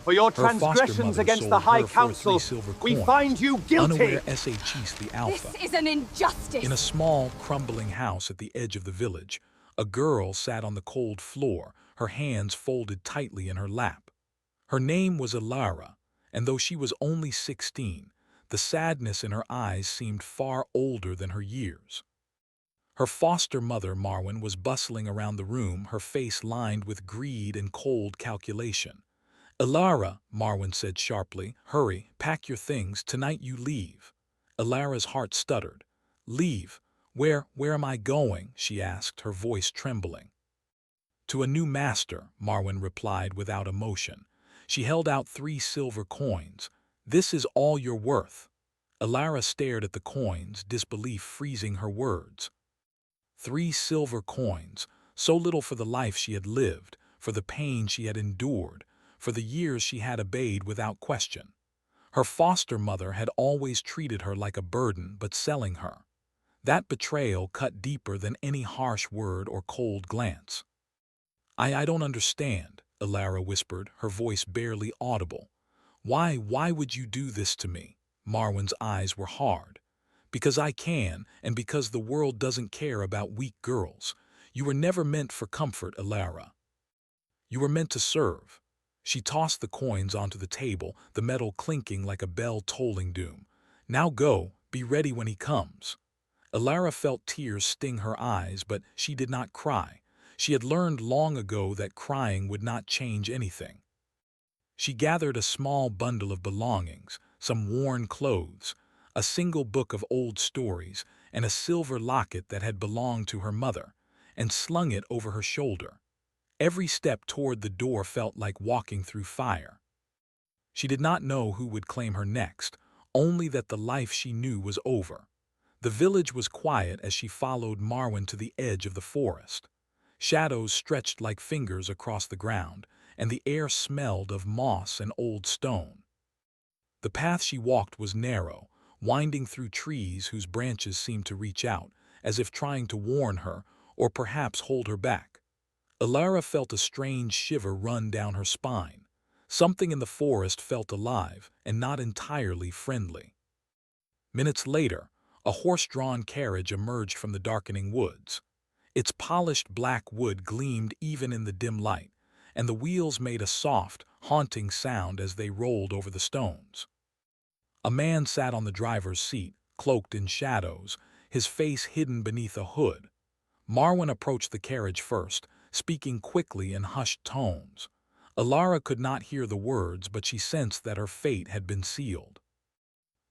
For your Her foster transgressions mother against the sold High her for Council, 3 silver we coins, find you guilty! unaware Shis the Alpha. This is an injustice! In a small, crumbling house at the edge of the village, a girl sat on the cold floor, her hands folded tightly in her lap. Her name was Alara, and though she was only 16, the sadness in her eyes seemed far older than her years. Her foster mother, Marwan, was bustling around the room, her face lined with greed and cold calculation. "Alara," Marwan said sharply, "hurry, pack your things, tonight you leave." Alara's heart stuttered. "Leave? Where am I going?" she asked, her voice trembling. "To a new master," Marwan replied without emotion. She held out 3 silver coins. "This is all you're worth." Alara stared at the coins, disbelief freezing her words. 3 silver coins, so little for the life she had lived, for the pain she had endured, for the years she had obeyed without question. Her foster mother had always treated her like a burden, but selling her. That betrayal cut deeper than any harsh word or cold glance. I don't understand," Alara whispered, her voice barely audible. Why would you do this to me?" Marwan's eyes were hard. "Because I can, and because the world doesn't care about weak girls. You were never meant for comfort, Alara. You were meant to serve." She tossed the coins onto the table, the metal clinking like a bell tolling doom. "Now go, be ready when he comes." Alara felt tears sting her eyes, but she did not cry. She had learned long ago that crying would not change anything. She gathered a small bundle of belongings, some worn clothes, a single book of old stories, and a silver locket that had belonged to her mother, and slung it over her shoulder. Every step toward the door felt like walking through fire. She did not know who would claim her next, only that the life she knew was over. The village was quiet as she followed Marwan to the edge of the forest. Shadows stretched like fingers across the ground, and the air smelled of moss and old stone. The path she walked was narrow, winding through trees whose branches seemed to reach out, as if trying to warn her, or perhaps hold her back. Alara felt a strange shiver run down her spine. Something in the forest felt alive and not entirely friendly. Minutes later, a horse-drawn carriage emerged from the darkening woods. Its polished black wood gleamed even in the dim light, and the wheels made a soft, haunting sound as they rolled over the stones. A man sat on the driver's seat, cloaked in shadows, his face hidden beneath a hood. Marwan approached the carriage first, speaking quickly in hushed tones. Alara could not hear the words, but she sensed that her fate had been sealed.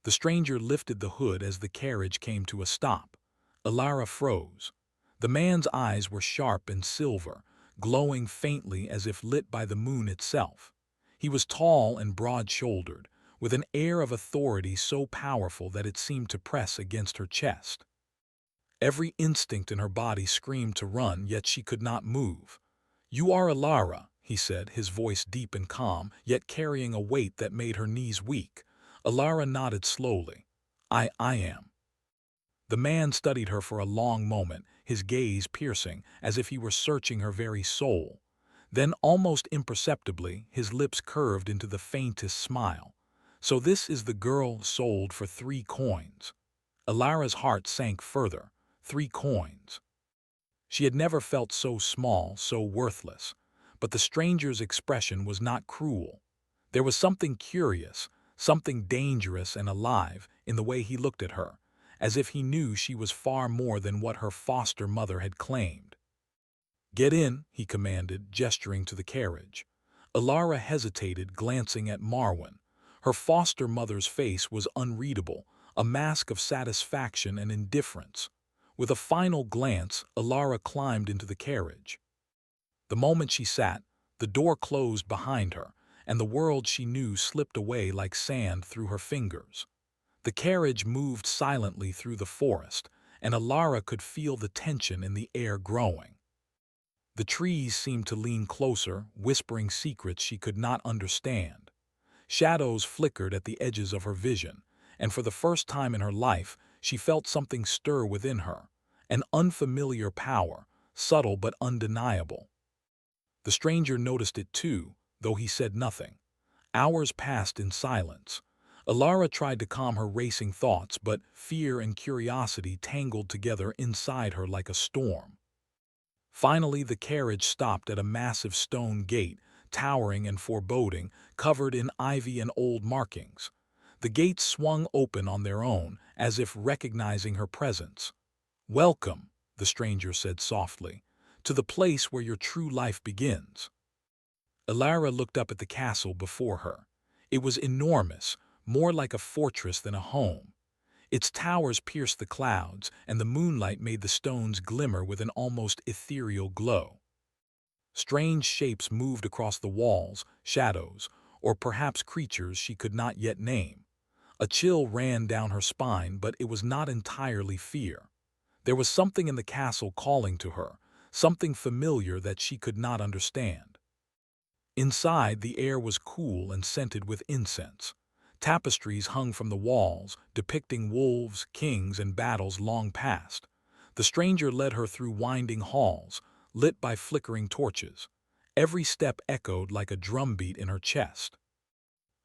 The stranger lifted the hood as the carriage came to a stop. Alara froze. The man's eyes were sharp and silver, glowing faintly as if lit by the moon itself. He was tall and broad-shouldered, with an air of authority so powerful that it seemed to press against her chest. Every instinct in her body screamed to run, yet she could not move. "You are Alara," he said, his voice deep and calm, yet carrying a weight that made her knees weak. Alara nodded slowly. I am." The man studied her for a long moment, his gaze piercing, as if he were searching her very soul. Then, almost imperceptibly, his lips curved into the faintest smile. "So this is the girl sold for 3 coins." Alara's heart sank further. 3 coins. She had never felt so small, so worthless. But the stranger's expression was not cruel. There was something curious, something dangerous and alive in the way he looked at her, as if he knew she was far more than what her foster mother had claimed. "Get in," he commanded, gesturing to the carriage. Alara hesitated, glancing at Marwan. Her foster mother's face was unreadable, a mask of satisfaction and indifference. With a final glance, Alara climbed into the carriage. The moment she sat, the door closed behind her, and the world she knew slipped away like sand through her fingers. The carriage moved silently through the forest, and Alara could feel the tension in the air growing. The trees seemed to lean closer, whispering secrets she could not understand. Shadows flickered at the edges of her vision, and for the first time in her life, she felt something stir within her, an unfamiliar power, subtle but undeniable. The stranger noticed it too, though he said nothing. Hours passed in silence. Alara tried to calm her racing thoughts, but fear and curiosity tangled together inside her like a storm. Finally, the carriage stopped at a massive stone gate, towering and foreboding, covered in ivy and old markings. The gates swung open on their own, as if recognizing her presence. "Welcome," the stranger said softly, "to the place where your true life begins." Alara looked up at the castle before her. It was enormous, more like a fortress than a home. Its towers pierced the clouds, and the moonlight made the stones glimmer with an almost ethereal glow. Strange shapes moved across the walls, shadows, or perhaps creatures she could not yet name. A chill ran down her spine, but it was not entirely fear. There was something in the castle calling to her, something familiar that she could not understand. Inside, the air was cool and scented with incense. Tapestries hung from the walls, depicting wolves, kings, and battles long past. The stranger led her through winding halls, lit by flickering torches. Every step echoed like a drumbeat in her chest.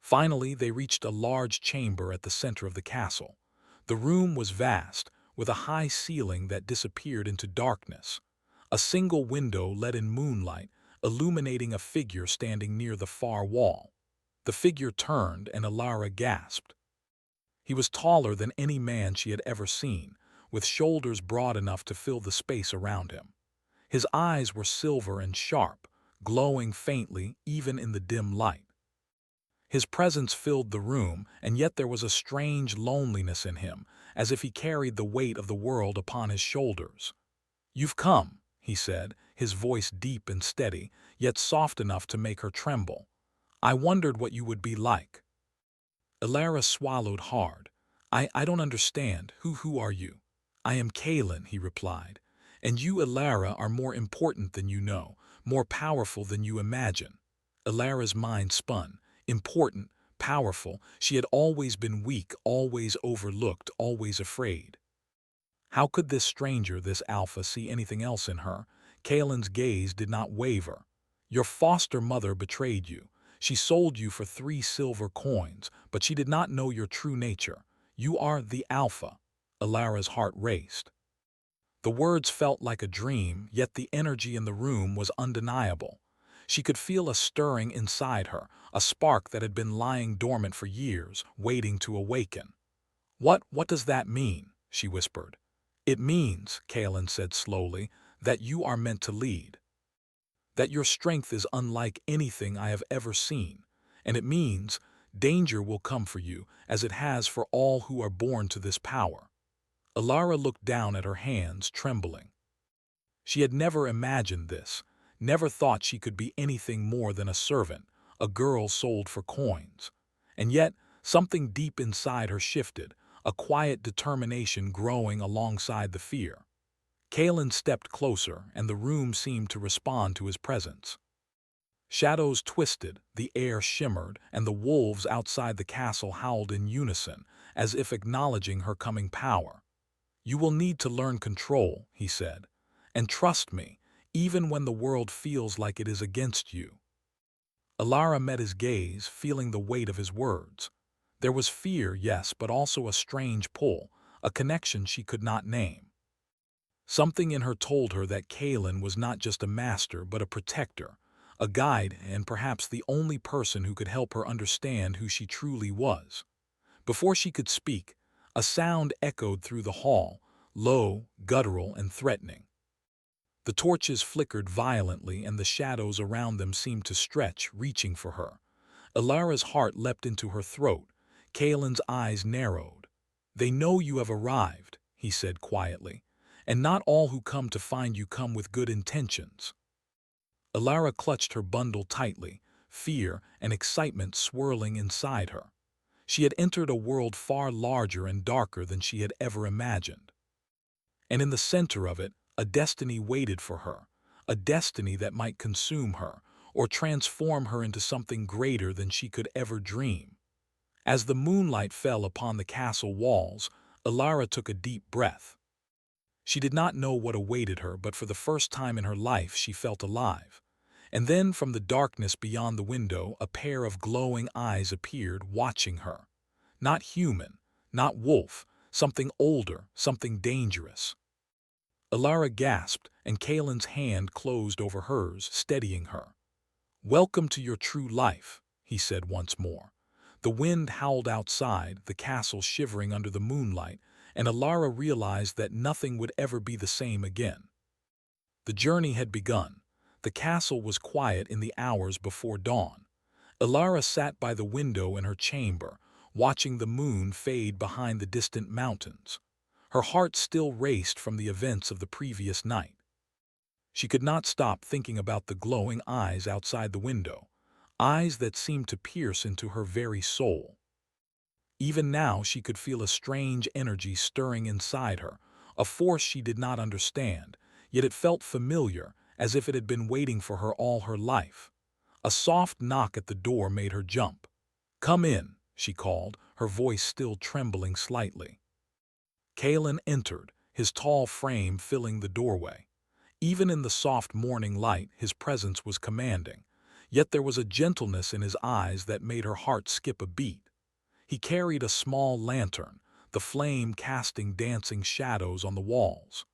Finally, they reached a large chamber at the center of the castle. The room was vast, with a high ceiling that disappeared into darkness. A single window let in moonlight, illuminating a figure standing near the far wall. The figure turned, and Alara gasped. He was taller than any man she had ever seen, with shoulders broad enough to fill the space around him. His eyes were silver and sharp, glowing faintly even in the dim light. His presence filled the room, and yet there was a strange loneliness in him, as if he carried the weight of the world upon his shoulders. "You've come," he said, his voice deep and steady, yet soft enough to make her tremble. "I wondered what you would be like." Alara swallowed hard. I don't understand. Who are you?" "I am Kaelin," he replied. "And you, Alara, are more important than you know, more powerful than you imagine." Alara's mind spun. Important, powerful, she had always been weak, always overlooked, always afraid. How could this stranger, this alpha, see anything else in her? Kaelin's gaze did not waver. "Your foster mother betrayed you. She sold you for 3 silver coins, but she did not know your true nature. You are the Alpha." Alara's heart raced. The words felt like a dream, yet the energy in the room was undeniable. She could feel a stirring inside her, a spark that had been lying dormant for years, waiting to awaken. What does that mean?" she whispered. "It means," Kaelin said slowly, "that you are meant to lead. That your strength is unlike anything I have ever seen. And it means danger will come for you, as it has for all who are born to this power." Alara looked down at her hands, trembling. She had never imagined this, never thought she could be anything more than a servant, a girl sold for coins. And yet, something deep inside her shifted, a quiet determination growing alongside the fear. Kaelin stepped closer, and the room seemed to respond to his presence. Shadows twisted, the air shimmered, and the wolves outside the castle howled in unison, as if acknowledging her coming power. "You will need to learn control," he said, "and trust me, even when the world feels like it is against you." Alara met his gaze, feeling the weight of his words. There was fear, yes, but also a strange pull, a connection she could not name. Something in her told her that Kaelin was not just a master, but a protector, a guide, and perhaps the only person who could help her understand who she truly was. Before she could speak, a sound echoed through the hall, low, guttural, and threatening. The torches flickered violently, and the shadows around them seemed to stretch, reaching for her. Alara's heart leapt into her throat. Kaelin's eyes narrowed. "They know you have arrived," he said quietly, "and not all who come to find you come with good intentions." Alara clutched her bundle tightly, fear and excitement swirling inside her. She had entered a world far larger and darker than she had ever imagined. And in the center of it, a destiny waited for her, a destiny that might consume her, or transform her into something greater than she could ever dream. As the moonlight fell upon the castle walls, Alara took a deep breath. She did not know what awaited her, but for the first time in her life she felt alive. And then from the darkness beyond the window, a pair of glowing eyes appeared, watching her. Not human, not wolf, something older, something dangerous. Alara gasped, and Kaelin's hand closed over hers, steadying her. "Welcome to your true life," he said once more. The wind howled outside, the castle shivering under the moonlight, and Alara realized that nothing would ever be the same again. The journey had begun. The castle was quiet in the hours before dawn. Alara sat by the window in her chamber, watching the moon fade behind the distant mountains. Her heart still raced from the events of the previous night. She could not stop thinking about the glowing eyes outside the window, eyes that seemed to pierce into her very soul. Even now she could feel a strange energy stirring inside her, a force she did not understand, yet it felt familiar, as if it had been waiting for her all her life. A soft knock at the door made her jump. "Come in," she called, her voice still trembling slightly. Kaelin entered, his tall frame filling the doorway. Even in the soft morning light, his presence was commanding, yet there was a gentleness in his eyes that made her heart skip a beat. He carried a small lantern, the flame casting dancing shadows on the walls.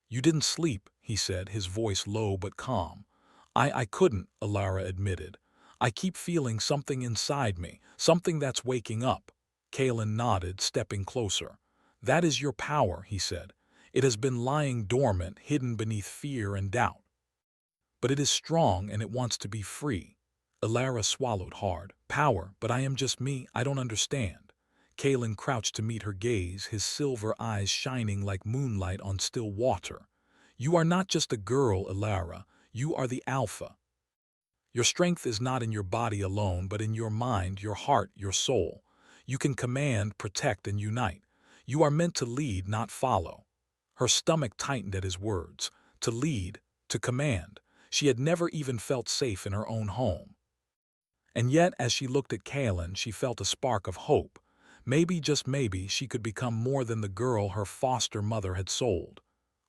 "You didn't sleep," he said, his voice low but calm. I couldn't," Alara admitted. "I keep feeling something inside me, something that's waking up." Kaelin nodded, stepping closer. "That is your power," he said. "It has been lying dormant, hidden beneath fear and doubt. But it is strong and it wants to be free." Alara swallowed hard. "Power, but I am just me, I don't understand." Kaelin crouched to meet her gaze, his silver eyes shining like moonlight on still water. "You are not just a girl, Alara. You are the Alpha. Your strength is not in your body alone, but in your mind, your heart, your soul. You can command, protect, and unite. You are meant to lead, not follow." Her stomach tightened at his words. To lead, to command. She had never even felt safe in her own home. And yet, as she looked at Kaelin, she felt a spark of hope. Maybe, just maybe, she could become more than the girl her foster mother had sold.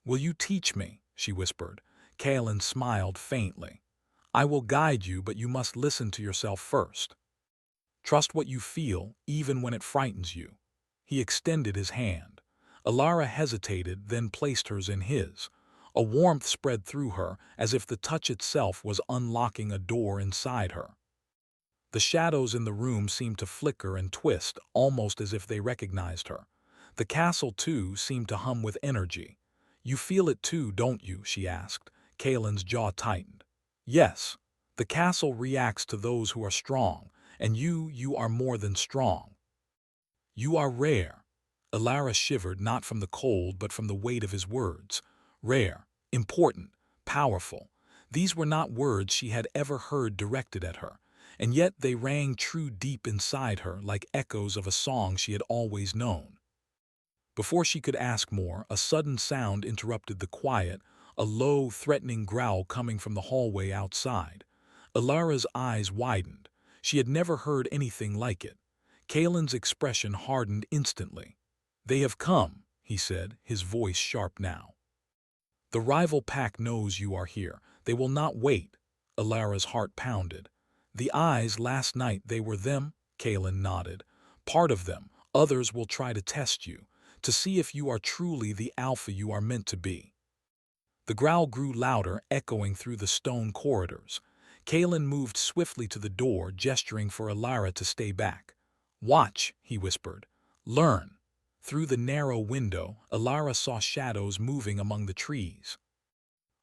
"Will you teach me?" she whispered. Kaelin smiled faintly. "I will guide you, but you must listen to yourself first. Trust what you feel, even when it frightens you." He extended his hand. Alara hesitated, then placed hers in his. A warmth spread through her, as if the touch itself was unlocking a door inside her. The shadows in the room seemed to flicker and twist, almost as if they recognized her. The castle, too, seemed to hum with energy. "You feel it too, don't you?" she asked. Kaelin's jaw tightened. "Yes. The castle reacts to those who are strong, and you are more than strong. You are rare." Alara shivered, not from the cold but from the weight of his words. Rare, important, powerful. These were not words she had ever heard directed at her, and yet they rang true deep inside her like echoes of a song she had always known. Before she could ask more, a sudden sound interrupted the quiet, a low, threatening growl coming from the hallway outside. Alara's eyes widened. She had never heard anything like it. Kaelin's expression hardened instantly. "They have come," he said, his voice sharp now. "The rival pack knows you are here. They will not wait." Alara's heart pounded. "The eyes last night, they were them?" Kaelin nodded. "Part of them. Others will try to test you, to see if you are truly the Alpha you are meant to be." The growl grew louder, echoing through the stone corridors. Kaelin moved swiftly to the door, gesturing for Alara to stay back. "Watch," he whispered. "Learn." Through the narrow window, Alara saw shadows moving among the trees.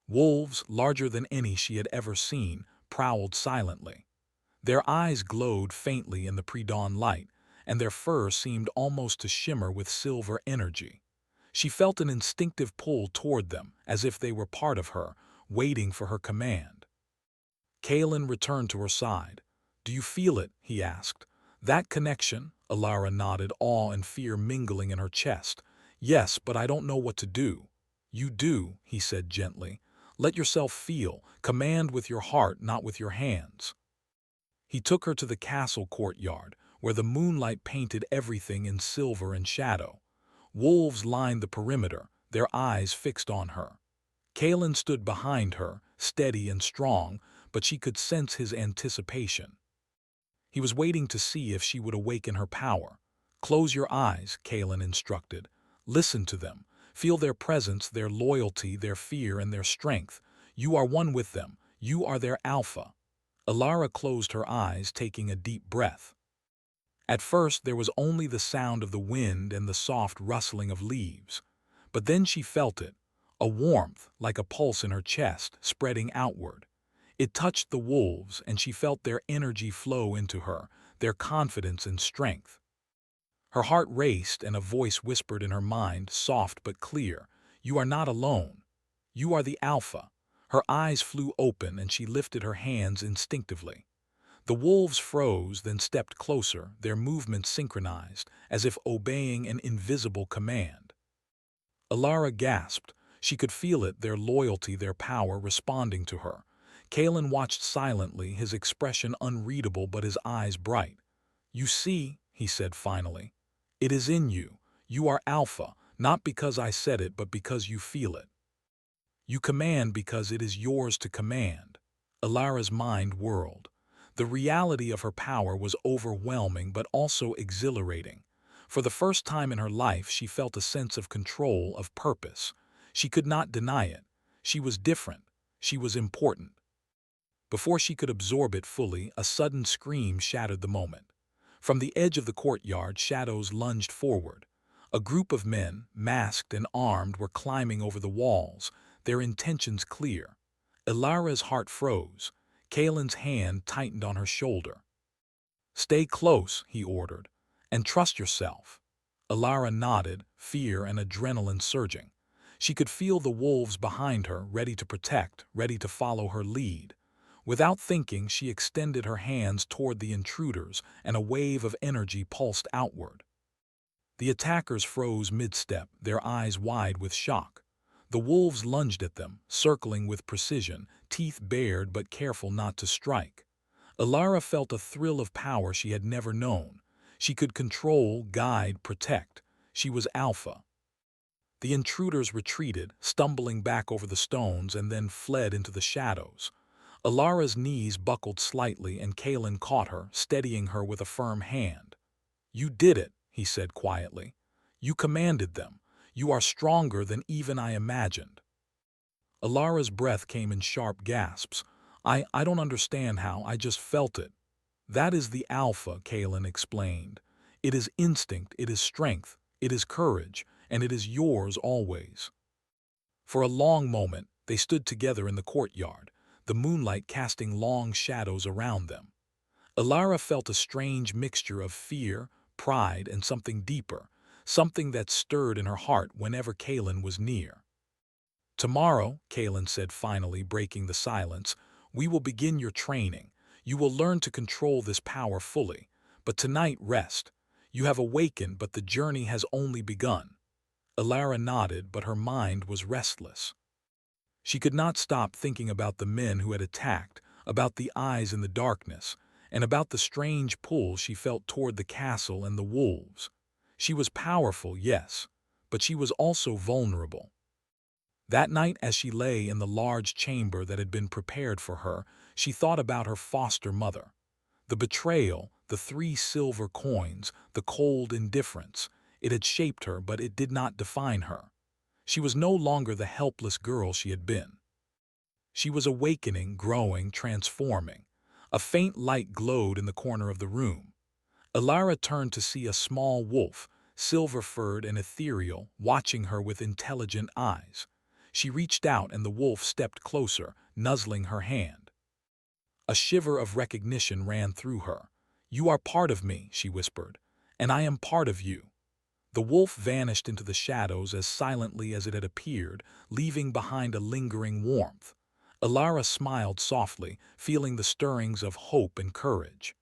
Wolves, larger than any she had ever seen, prowled silently. Their eyes glowed faintly in the pre-dawn light, and their fur seemed almost to shimmer with silver energy. She felt an instinctive pull toward them, as if they were part of her, waiting for her command. Kaelin returned to her side. "Do you feel it?" he asked. "That connection?" Alara nodded, awe and fear mingling in her chest. "Yes, but I don't know what to do." "You do," he said gently. "Let yourself feel. Command with your heart, not with your hands." He took her to the castle courtyard, where the moonlight painted everything in silver and shadow. Wolves lined the perimeter, their eyes fixed on her. Kaelin stood behind her, steady and strong, but she could sense his anticipation. He was waiting to see if she would awaken her power. "Close your eyes," Kalen instructed. "Listen to them. Feel their presence, their loyalty, their fear, and their strength. You are one with them. You are their alpha." Alara closed her eyes, taking a deep breath. At first, there was only the sound of the wind and the soft rustling of leaves. But then she felt it, a warmth, like a pulse in her chest, spreading outward. It touched the wolves, and she felt their energy flow into her, their confidence and strength. Her heart raced, and a voice whispered in her mind, soft but clear, "You are not alone. You are the Alpha." Her eyes flew open, and she lifted her hands instinctively. The wolves froze, then stepped closer, their movements synchronized, as if obeying an invisible command. Alara gasped. She could feel it, their loyalty, their power, responding to her. Kalen watched silently, his expression unreadable but his eyes bright. "You see," he said finally, "it is in you. You are Alpha, not because I said it, but because you feel it. You command because it is yours to command." Alara's mind whirled. The reality of her power was overwhelming but also exhilarating. For the first time in her life, she felt a sense of control, of purpose. She could not deny it. She was different. She was important. Before she could absorb it fully, a sudden scream shattered the moment. From the edge of the courtyard, shadows lunged forward. A group of men, masked and armed, were climbing over the walls, their intentions clear. Ilara's heart froze. Kalen's hand tightened on her shoulder. "Stay close," he ordered, "and trust yourself." Alara nodded, fear and adrenaline surging. She could feel the wolves behind her, ready to protect, ready to follow her lead. Without thinking, she extended her hands toward the intruders, and a wave of energy pulsed outward. The attackers froze mid-step, their eyes wide with shock. The wolves lunged at them, circling with precision, teeth bared but careful not to strike. Alara felt a thrill of power she had never known. She could control, guide, protect. She was Alpha. The intruders retreated, stumbling back over the stones, and then fled into the shadows. Alara's knees buckled slightly, and Kalen caught her, steadying her with a firm hand. "You did it," he said quietly. "You commanded them. You are stronger than even I imagined." Alara's breath came in sharp gasps. I don't understand how, I just felt it." "That is the Alpha," Kalen explained. "It is instinct, it is strength, it is courage, and it is yours always." For a long moment, they stood together in the courtyard, the moonlight casting long shadows around them. Alara felt a strange mixture of fear, pride, and something deeper, something that stirred in her heart whenever Kalen was near. "Tomorrow," Kalen said finally, breaking the silence, "we will begin your training. You will learn to control this power fully. But tonight, rest. You have awakened, but the journey has only begun." Alara nodded, but her mind was restless. She could not stop thinking about the men who had attacked, about the eyes in the darkness, and about the strange pull she felt toward the castle and the wolves. She was powerful, yes, but she was also vulnerable. That night, as she lay in the large chamber that had been prepared for her, she thought about her foster mother. The betrayal, the 3 silver coins, the cold indifference. It had shaped her, but it did not define her. She was no longer the helpless girl she had been. She was awakening, growing, transforming. A faint light glowed in the corner of the room. Alara turned to see a small wolf, silver-furred and ethereal, watching her with intelligent eyes. She reached out, and the wolf stepped closer, nuzzling her hand. A shiver of recognition ran through her. "You are part of me," she whispered, "and I am part of you." The wolf vanished into the shadows as silently as it had appeared, leaving behind a lingering warmth. Alara smiled softly, feeling the stirrings of hope and courage.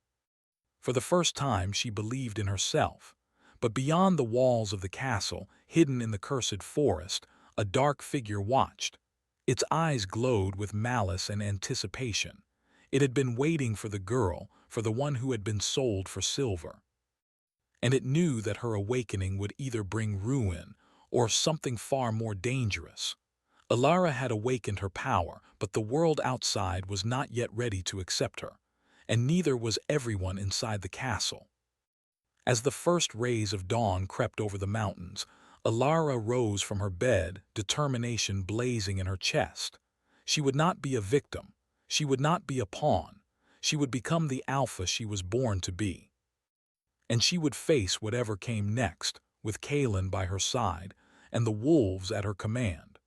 For the first time, she believed in herself. But beyond the walls of the castle, hidden in the cursed forest, a dark figure watched. Its eyes glowed with malice and anticipation. It had been waiting for the girl, for the one who had been sold for silver. And it knew that her awakening would either bring ruin or something far more dangerous. Alara had awakened her power, but the world outside was not yet ready to accept her, and neither was everyone inside the castle. As the first rays of dawn crept over the mountains, Alara rose from her bed, determination blazing in her chest. She would not be a victim. She would not be a pawn. She would become the alpha she was born to be. And she would face whatever came next, with Kaelin by her side and the wolves at her command.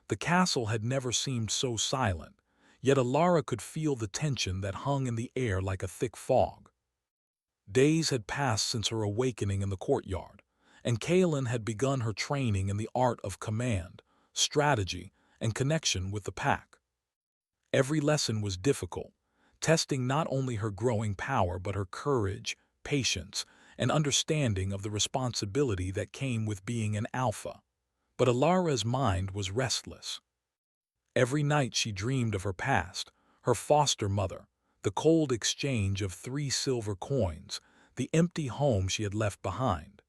The castle had never seemed so silent, yet Alara could feel the tension that hung in the air like a thick fog. Days had passed since her awakening in the courtyard, and Kaelin had begun her training in the art of command, strategy, and connection with the pack. Every lesson was difficult, testing not only her growing power but her courage, patience, and understanding of the responsibility that came with being an alpha. But Alara's mind was restless. Every night she dreamed of her past, her foster mother, the cold exchange of 3 silver coins, the empty home she had left behind.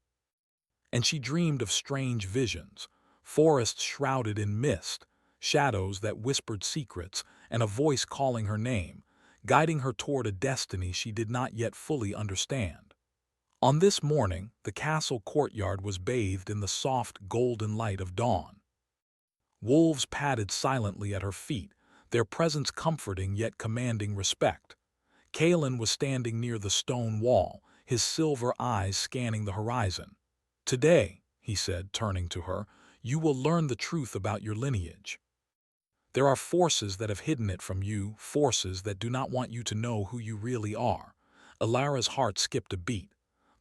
And she dreamed of strange visions, forests shrouded in mist, shadows that whispered secrets, and a voice calling her name, guiding her toward a destiny she did not yet fully understand. On this morning, the castle courtyard was bathed in the soft, golden light of dawn. Wolves padded silently at her feet, their presence comforting yet commanding respect. Kaelin was standing near the stone wall, his silver eyes scanning the horizon. "Today," he said, turning to her, "you will learn the truth about your lineage. There are forces that have hidden it from you, forces that do not want you to know who you really are." Alara's heart skipped a beat.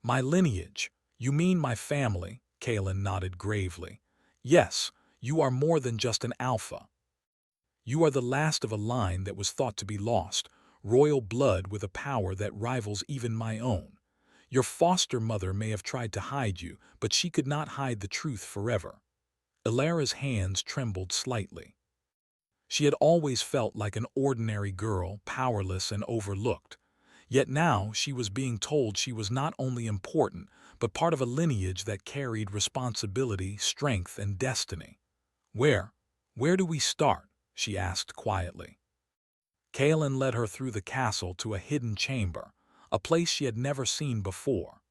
"My lineage? You mean my family?" Kaelin nodded gravely. "Yes, you are more than just an alpha. You are the last of a line that was thought to be lost, royal blood with a power that rivals even my own. Your foster mother may have tried to hide you, but she could not hide the truth forever." Alara's hands trembled slightly. She had always felt like an ordinary girl, powerless and overlooked. Yet now she was being told she was not only important, but part of a lineage that carried responsibility, strength, and destiny. Where do we start?" she asked quietly. Kaelin led her through the castle to a hidden chamber, a place she had never seen before.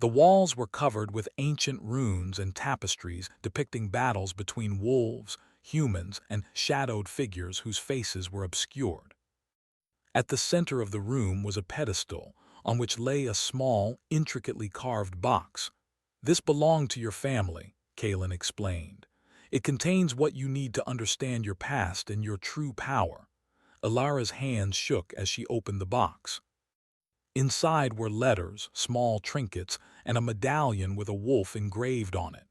The walls were covered with ancient runes and tapestries depicting battles between wolves, humans, and shadowed figures whose faces were obscured. At the center of the room was a pedestal, on which lay a small, intricately carved box. "This belonged to your family," Kaelin explained. "It contains what you need to understand your past and your true power." Alara's hands shook as she opened the box. Inside were letters, small trinkets, and a medallion with a wolf engraved on it.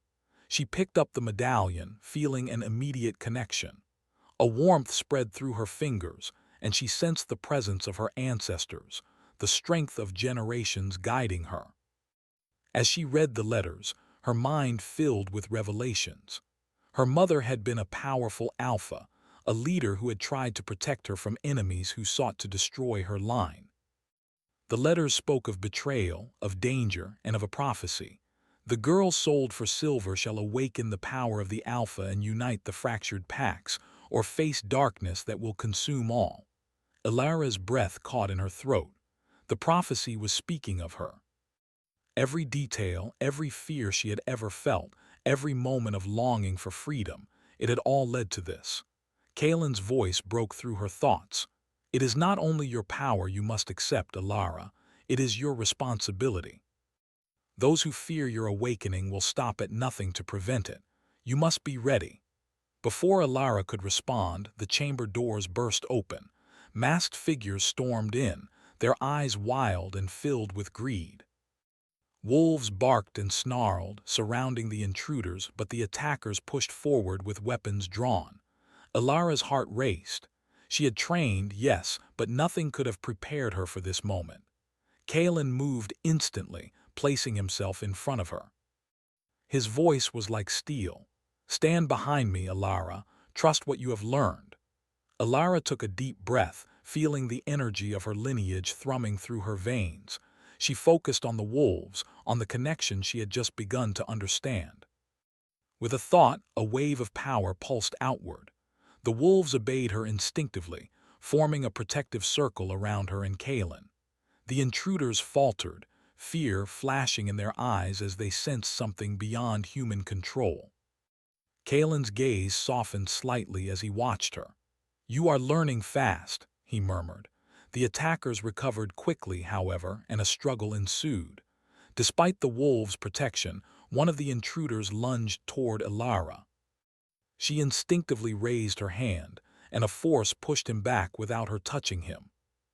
She picked up the medallion, feeling an immediate connection. A warmth spread through her fingers, and she sensed the presence of her ancestors, the strength of generations guiding her. As she read the letters, her mind filled with revelations. Her mother had been a powerful alpha, a leader who had tried to protect her from enemies who sought to destroy her line. The letters spoke of betrayal, of danger, and of a prophecy. "The girl sold for silver shall awaken the power of the alpha and unite the fractured packs, or face darkness that will consume all." Alara's breath caught in her throat. The prophecy was speaking of her. Every detail, every fear she had ever felt, every moment of longing for freedom, it had all led to this. Kaelin's voice broke through her thoughts. "It is not only your power you must accept, Alara. It is your responsibility. Those who fear your awakening will stop at nothing to prevent it. You must be ready." Before Alara could respond, the chamber doors burst open. Masked figures stormed in, their eyes wild and filled with greed. Wolves barked and snarled, surrounding the intruders, but the attackers pushed forward with weapons drawn. Alara's heart raced. She had trained, yes, but nothing could have prepared her for this moment. Kaelin moved instantly, placing himself in front of her. His voice was like steel. "Stand behind me, Alara. Trust what you have learned." Alara took a deep breath, feeling the energy of her lineage thrumming through her veins. She focused on the wolves, on the connection she had just begun to understand. With a thought, a wave of power pulsed outward. The wolves obeyed her instinctively, forming a protective circle around her and Kaelin. The intruders faltered, fear flashing in their eyes as they sensed something beyond human control. Kaelin's gaze softened slightly as he watched her. "You are learning fast," he murmured. The attackers recovered quickly, however, and a struggle ensued. Despite the wolves' protection, one of the intruders lunged toward Ilara. She instinctively raised her hand, and a force pushed him back without her touching him.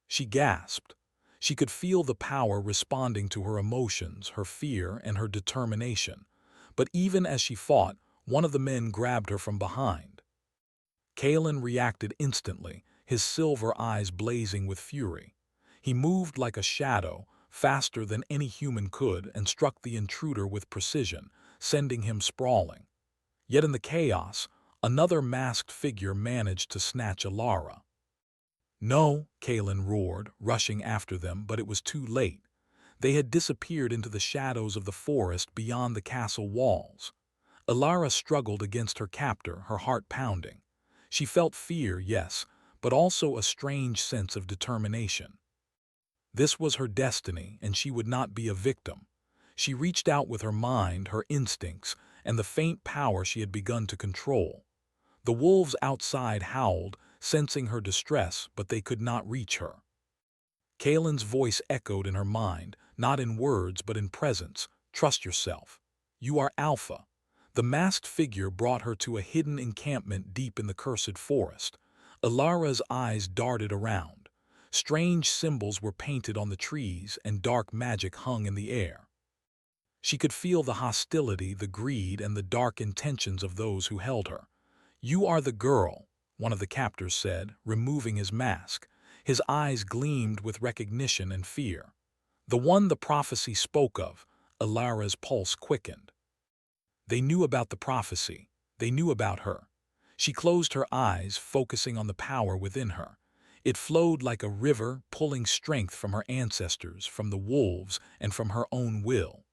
She gasped. She could feel the power responding to her emotions, her fear, and her determination. But even as she fought, one of the men grabbed her from behind. Kaelin reacted instantly, his silver eyes blazing with fury. He moved like a shadow, faster than any human could, and struck the intruder with precision, sending him sprawling. Yet in the chaos, another masked figure managed to snatch Ilara. "No," Kaelin roared, rushing after them, but it was too late. They had disappeared into the shadows of the forest beyond the castle walls. Ilara struggled against her captor, her heart pounding. She felt fear, yes, but also a strange sense of determination. This was her destiny, and she would not be a victim. She reached out with her mind, her instincts, and the faint power she had begun to control. The wolves outside howled, sensing her distress, but they could not reach her. Kaelin's voice echoed in her mind, not in words but in presence. "Trust yourself. You are Alpha." The masked figure brought her to a hidden encampment deep in the cursed forest. Ilara's eyes darted around. Strange symbols were painted on the trees, and dark magic hung in the air. She could feel the hostility, the greed, and the dark intentions of those who held her. "You are the girl," one of the captors said, removing his mask. His eyes gleamed with recognition and fear. "The one the prophecy spoke of." Ilara's pulse quickened. They knew about the prophecy. They knew about her. She closed her eyes, focusing on the power within her. It flowed like a river, pulling strength from her ancestors, from the wolves, and from her own will.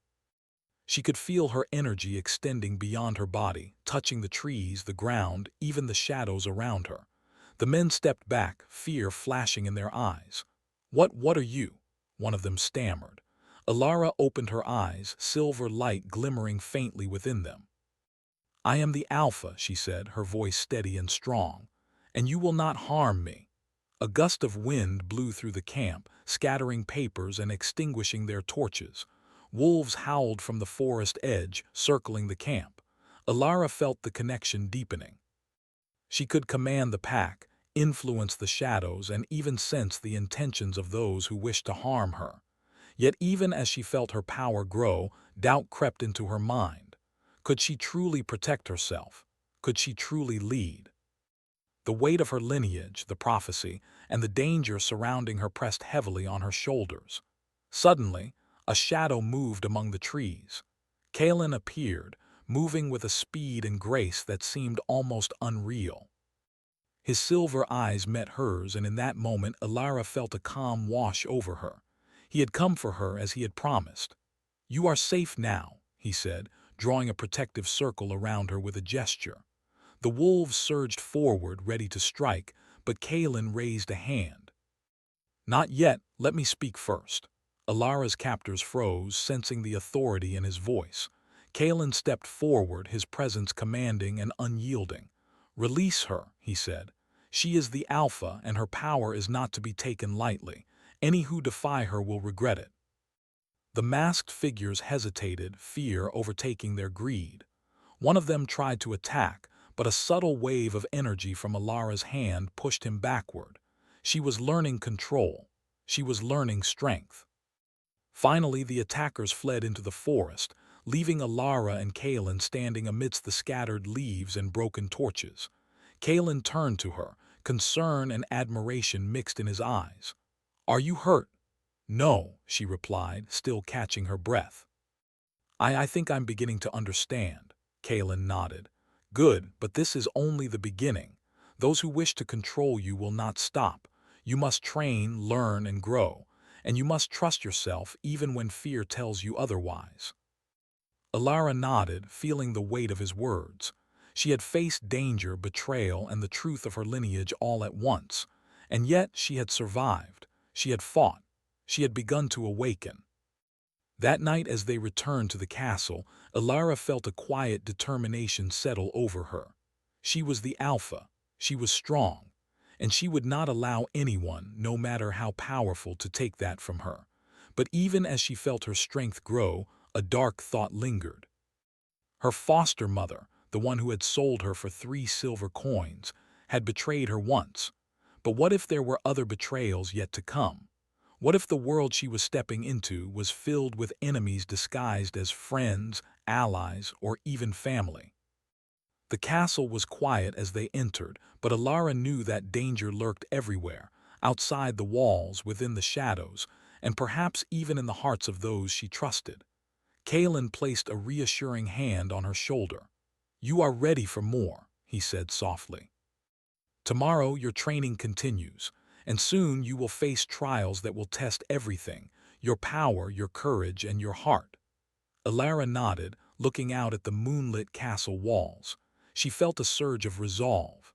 She could feel her energy extending beyond her body, touching the trees, the ground, even the shadows around her. The men stepped back, fear flashing in their eyes. What are you?" one of them stammered. Ilara opened her eyes, silver light glimmering faintly within them. "I am the Alpha," she said, her voice steady and strong. "And you will not harm me." A gust of wind blew through the camp, scattering papers and extinguishing their torches. Wolves howled from the forest edge, circling the camp. Ilara felt the connection deepening. She could command the pack, influence the shadows, and even sense the intentions of those who wished to harm her. Yet even as she felt her power grow, doubt crept into her mind. Could she truly protect herself? Could she truly lead? The weight of her lineage, the prophecy, and the danger surrounding her pressed heavily on her shoulders. Suddenly, a shadow moved among the trees. Kaelin appeared, moving with a speed and grace that seemed almost unreal. His silver eyes met hers, and in that moment Ilara felt a calm wash over her. He had come for her as he had promised. "You are safe now," he said, drawing a protective circle around her with a gesture. The wolves surged forward, ready to strike, but Kaelin raised a hand. "Not yet, let me speak first." Ilara's captors froze, sensing the authority in his voice. Kaelin stepped forward, his presence commanding and unyielding. "Release her," he said. "She is the Alpha, and her power is not to be taken lightly. Any who defy her will regret it." The masked figures hesitated, fear overtaking their greed. One of them tried to attack, but a subtle wave of energy from Ilara's hand pushed him backward. She was learning control. She was learning strength. Finally, the attackers fled into the forest, leaving Ilara and Kaelin standing amidst the scattered leaves and broken torches. Kaelin turned to her, concern and admiration mixed in his eyes. "Are you hurt?" "No," she replied, still catching her breath. I think I'm beginning to understand." Kaelin nodded. "Good, but this is only the beginning. Those who wish to control you will not stop. You must train, learn, and grow. And you must trust yourself even when fear tells you otherwise." Alara nodded, feeling the weight of his words. She had faced danger, betrayal, and the truth of her lineage all at once, and yet she had survived. She had fought. She had begun to awaken. That night, as they returned to the castle, Alara felt a quiet determination settle over her. She was the Alpha. She was strong, and she would not allow anyone, no matter how powerful, to take that from her. But even as she felt her strength grow, a dark thought lingered. Her foster mother, the one who had sold her for 3 silver coins, had betrayed her once. But what if there were other betrayals yet to come? What if the world she was stepping into was filled with enemies disguised as friends, allies, or even family? The castle was quiet as they entered, but Alara knew that danger lurked everywhere, outside the walls, within the shadows, and perhaps even in the hearts of those she trusted. Kalen placed a reassuring hand on her shoulder. "You are ready for more," he said softly. "Tomorrow your training continues, and soon you will face trials that will test everything: your power, your courage, and your heart." Alara nodded, looking out at the moonlit castle walls. She felt a surge of resolve.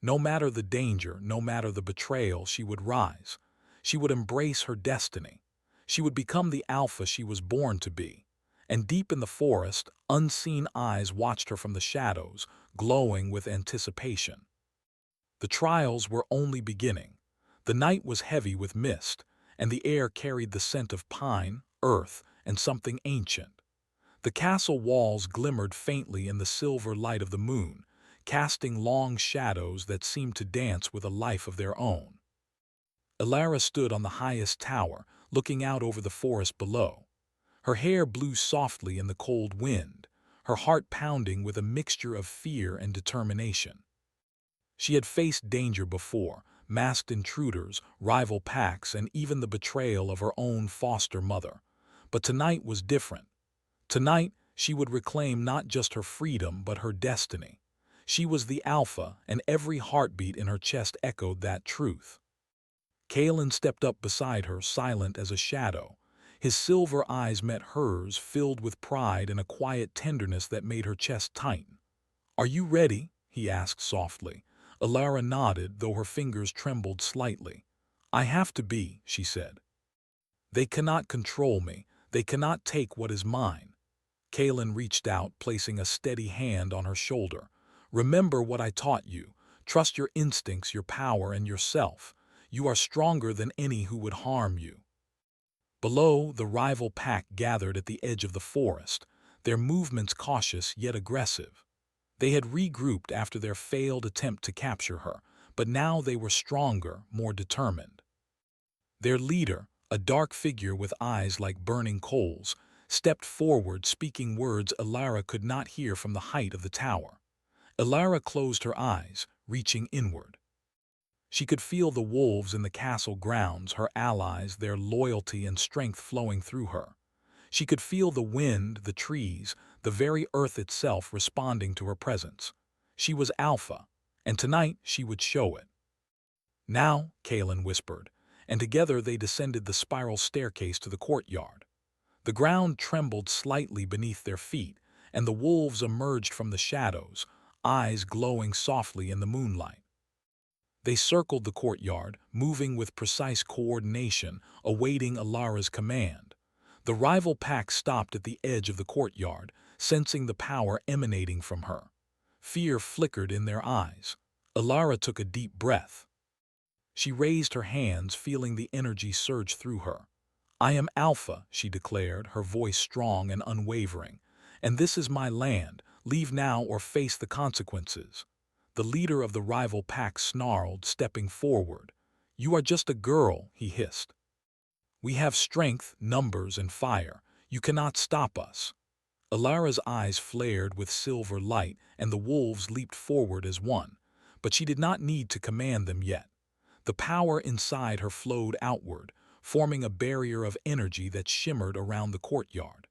No matter the danger, no matter the betrayal, she would rise. She would embrace her destiny. She would become the Alpha she was born to be. And deep in the forest, unseen eyes watched her from the shadows, glowing with anticipation. The trials were only beginning. The night was heavy with mist, and the air carried the scent of pine, earth, and something ancient. The castle walls glimmered faintly in the silver light of the moon, casting long shadows that seemed to dance with a life of their own. Alara stood on the highest tower, looking out over the forest below. Her hair blew softly in the cold wind, her heart pounding with a mixture of fear and determination. She had faced danger before: masked intruders, rival packs, and even the betrayal of her own foster mother. But tonight was different. Tonight, she would reclaim not just her freedom, but her destiny. She was the Alpha, and every heartbeat in her chest echoed that truth. Kalen stepped up beside her, silent as a shadow. His silver eyes met hers, filled with pride and a quiet tenderness that made her chest tighten. "Are you ready?" he asked softly. Alara nodded, though her fingers trembled slightly. "I have to be," she said. "They cannot control me. They cannot take what is mine." Kalen reached out, placing a steady hand on her shoulder. "Remember what I taught you. Trust your instincts, your power, and yourself. You are stronger than any who would harm you." Below, the rival pack gathered at the edge of the forest, their movements cautious yet aggressive. They had regrouped after their failed attempt to capture her, but now they were stronger, more determined. Their leader, a dark figure with eyes like burning coals, stepped forward, speaking words Alara could not hear from the height of the tower. Alara closed her eyes, reaching inward. She could feel the wolves in the castle grounds, her allies, their loyalty and strength flowing through her. She could feel the wind, the trees, the very earth itself responding to her presence. She was Alpha, and tonight she would show it. "Now," Kalen whispered, and together they descended the spiral staircase to the courtyard. The ground trembled slightly beneath their feet, and the wolves emerged from the shadows, eyes glowing softly in the moonlight. They circled the courtyard, moving with precise coordination, awaiting Alara's command. The rival pack stopped at the edge of the courtyard, sensing the power emanating from her. Fear flickered in their eyes. Alara took a deep breath. She raised her hands, feeling the energy surge through her. "I am Alpha," she declared, her voice strong and unwavering. "And this is my land. Leave now or face the consequences." The leader of the rival pack snarled, stepping forward. "You are just a girl," he hissed. "We have strength, numbers, and fire. You cannot stop us." Alara's eyes flared with silver light, and the wolves leaped forward as one. But she did not need to command them yet. The power inside her flowed outward, forming a barrier of energy that shimmered around the courtyard.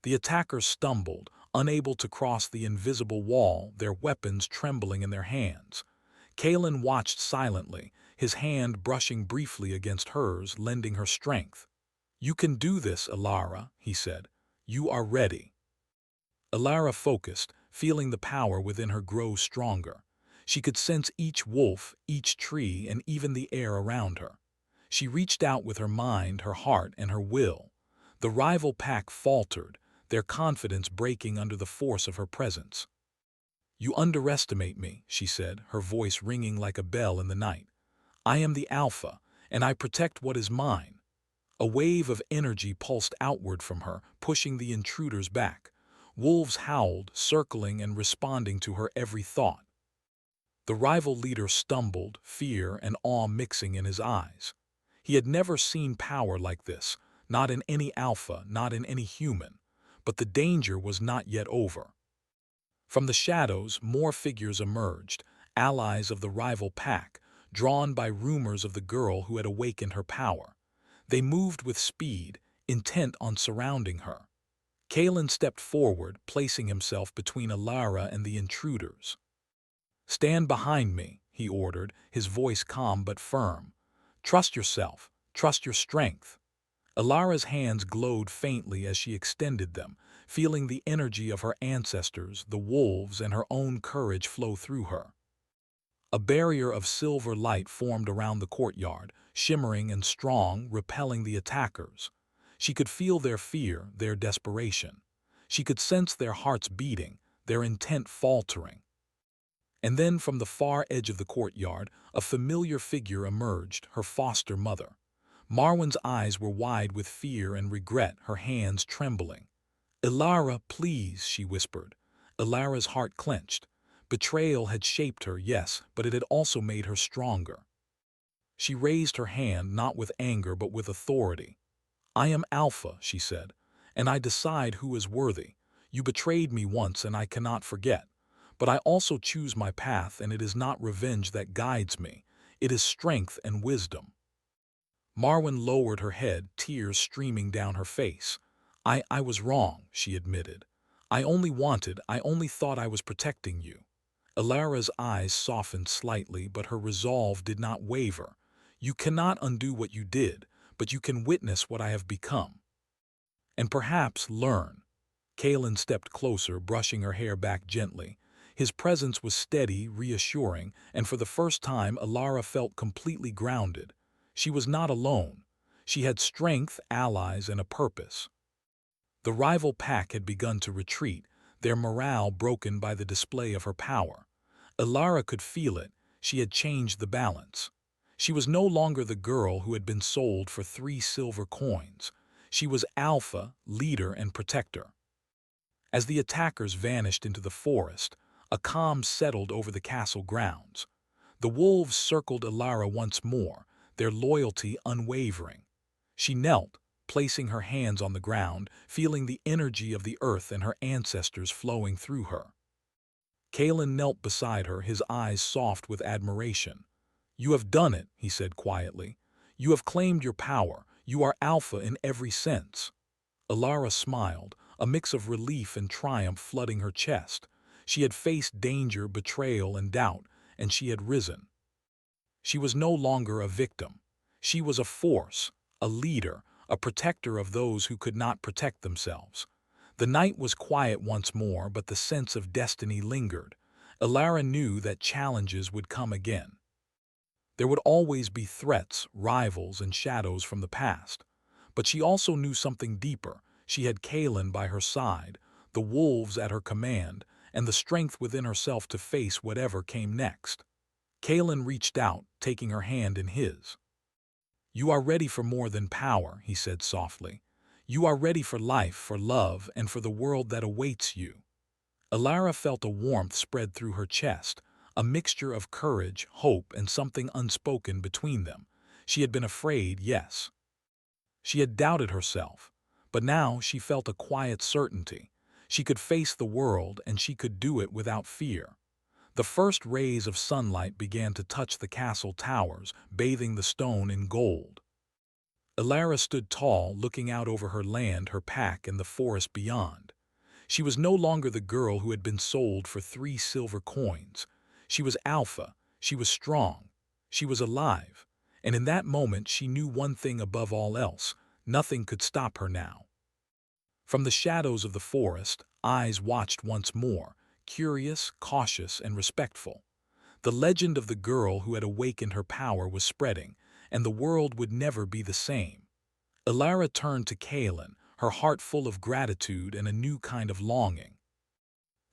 The attackers stumbled, unable to cross the invisible wall, their weapons trembling in their hands. Kalen watched silently, his hand brushing briefly against hers, lending her strength. "You can do this, Alara," he said. You are ready. Alara focused, feeling the power within her grow stronger. She could sense each wolf, each tree, and even the air around her. She reached out with her mind, her heart, and her will. The rival pack faltered, their confidence breaking under the force of her presence. You underestimate me, she said, her voice ringing like a bell in the night. I am the Alpha, and I protect what is mine. A wave of energy pulsed outward from her, pushing the intruders back. Wolves howled, circling and responding to her every thought. The rival leader stumbled, fear and awe mixing in his eyes. He had never seen power like this, not in any alpha, not in any human. But the danger was not yet over. From the shadows, more figures emerged, allies of the rival pack, drawn by rumors of the girl who had awakened her power. They moved with speed, intent on surrounding her. Kalen stepped forward, placing himself between Alara and the intruders. Stand behind me, he ordered, his voice calm but firm. Trust yourself, trust your strength. Alara's hands glowed faintly as she extended them, feeling the energy of her ancestors, the wolves, and her own courage flow through her. A barrier of silver light formed around the courtyard, shimmering and strong, repelling the attackers. She could feel their fear, their desperation. She could sense their hearts beating, their intent faltering. And then from the far edge of the courtyard, a familiar figure emerged, her foster mother. Marwan's eyes were wide with fear and regret, her hands trembling. Ilara, please, she whispered. Ilara's heart clenched. Betrayal had shaped her, yes, but it had also made her stronger. She raised her hand, not with anger but with authority. I am Alpha, she said, and I decide who is worthy. You betrayed me once and I cannot forget. But I also choose my path, and it is not revenge that guides me. It is strength and wisdom. Marwan lowered her head, tears streaming down her face. I was wrong, she admitted. I only thought I was protecting you. Ilara's eyes softened slightly, but her resolve did not waver. You cannot undo what you did, but you can witness what I have become. And perhaps learn. Kalen stepped closer, brushing her hair back gently. His presence was steady, reassuring, and for the first time Ilara felt completely grounded. She was not alone. She had strength, allies, and a purpose. The rival pack had begun to retreat, their morale broken by the display of her power. Ilara could feel it. She had changed the balance. She was no longer the girl who had been sold for 3 silver coins. She was Alpha, leader, and protector. As the attackers vanished into the forest, a calm settled over the castle grounds. The wolves circled Ilara once more, their loyalty unwavering. She knelt, placing her hands on the ground, feeling the energy of the earth and her ancestors flowing through her. Kalen knelt beside her, his eyes soft with admiration. You have done it, he said quietly. You have claimed your power. You are Alpha in every sense. Ilara smiled, a mix of relief and triumph flooding her chest. She had faced danger, betrayal, and doubt, and she had risen. She was no longer a victim. She was a force, a leader, a protector of those who could not protect themselves. The night was quiet once more, but the sense of destiny lingered. Ilara knew that challenges would come again. There would always be threats, rivals, and shadows from the past. But she also knew something deeper. She had Kalen by her side, the wolves at her command, and the strength within herself to face whatever came next. Kalen reached out, taking her hand in his. You are ready for more than power, he said softly. You are ready for life, for love, and for the world that awaits you. Ilara felt a warmth spread through her chest, a mixture of courage, hope, and something unspoken between them. She had been afraid, yes. She had doubted herself, but now she felt a quiet certainty. She could face the world, and she could do it without fear. The first rays of sunlight began to touch the castle towers, bathing the stone in gold. Ilara stood tall, looking out over her land, her pack, and the forest beyond. She was no longer the girl who had been sold for 3 silver coins. She was Alpha, she was strong, she was alive, and in that moment she knew one thing above all else: nothing could stop her now. From the shadows of the forest, eyes watched once more, curious, cautious, and respectful. The legend of the girl who had awakened her power was spreading, and the world would never be the same. Alara turned to Kaelin, her heart full of gratitude and a new kind of longing.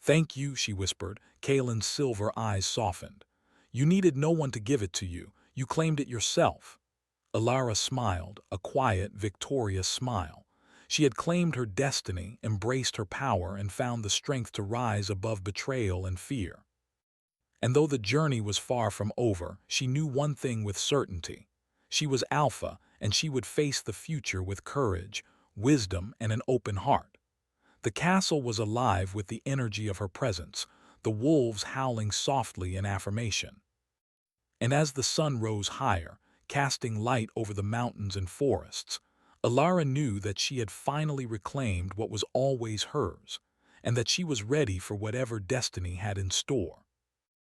"Thank you," she whispered. Kaelin's silver eyes softened. "You needed no one to give it to you. You claimed it yourself." Alara smiled, a quiet, victorious smile. She had claimed her destiny, embraced her power, and found the strength to rise above betrayal and fear. And though the journey was far from over, she knew one thing with certainty. She was Alpha, and she would face the future with courage, wisdom, and an open heart. The castle was alive with the energy of her presence, the wolves howling softly in affirmation. And as the sun rose higher, casting light over the mountains and forests, Alara knew that she had finally reclaimed what was always hers, and that she was ready for whatever destiny had in store.